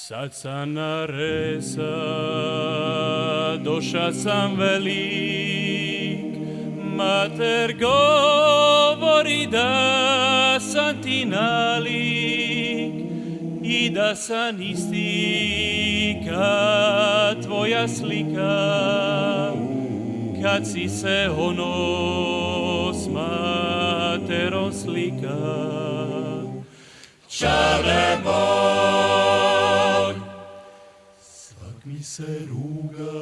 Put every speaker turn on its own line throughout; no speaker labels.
Sad sam naresa, doša sam velik, mater govori da sam ti nalik i da sam isti kad tvoja slika, kad si se ono s materom slika. Čale moj, svak mi se ruga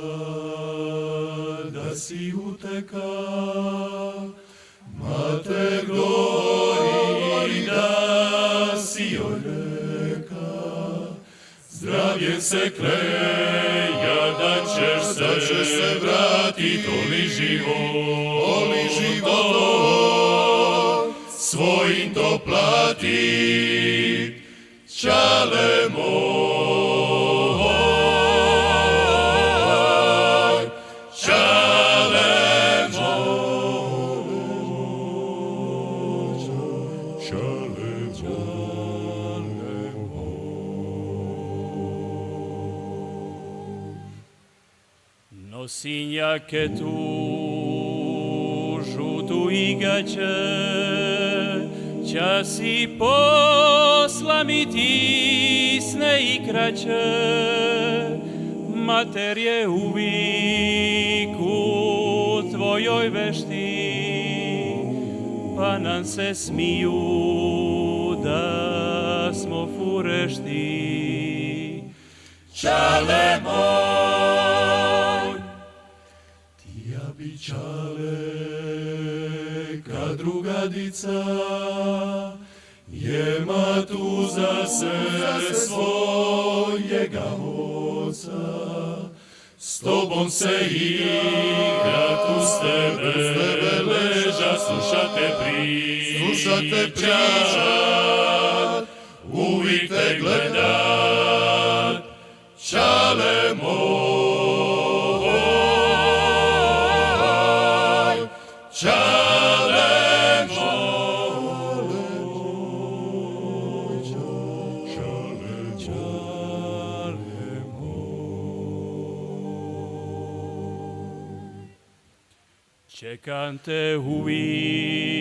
da si uteka, mater govori da si joj reka, zdravlje se kleja da ćeš se vratit, oli život svojim to platit, čale moj, čale moj, čale moj. Nosim jaketu žutu i gaće, časi posla mi tisne i kraće, mater je uvijek u tvojoj vešti, pa nam se smiju da smo furešti. Čale moj, ti ja bi čale kad druga dica je matu za se svojega oca, s tobom se igrat, uz tebe leža, slušate pričat, uvijek te gledat, čale moj, čale čekam te uvijek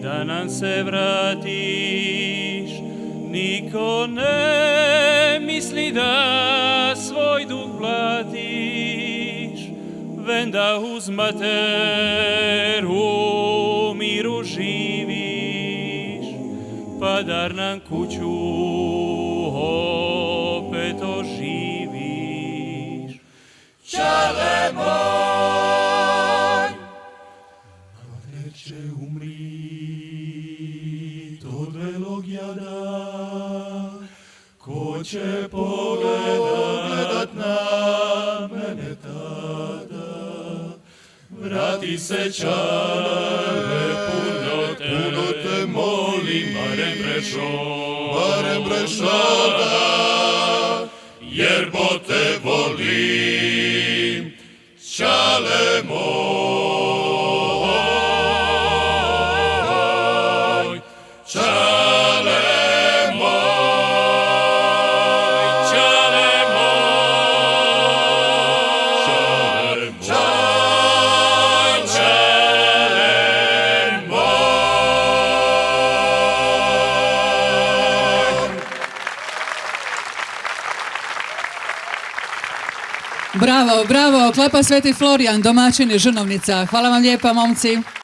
da nam se vratiš, niko ne misli da svoj dug platiš, venda uz mater u miru živiš, pa dar nam kuću opet oživiš. Čale moj, mater će umrit od velog jada, ko će pogledat na mene tada, vrati se čale, puno te molim, barem prešada, jer bo te volim, čale moj, čale moj, čale moj, čale moj.
Bravo, bravo, klapa Sveti Florijan, domaćin iz Žrnovnica. Hvala vam lijepa, momci.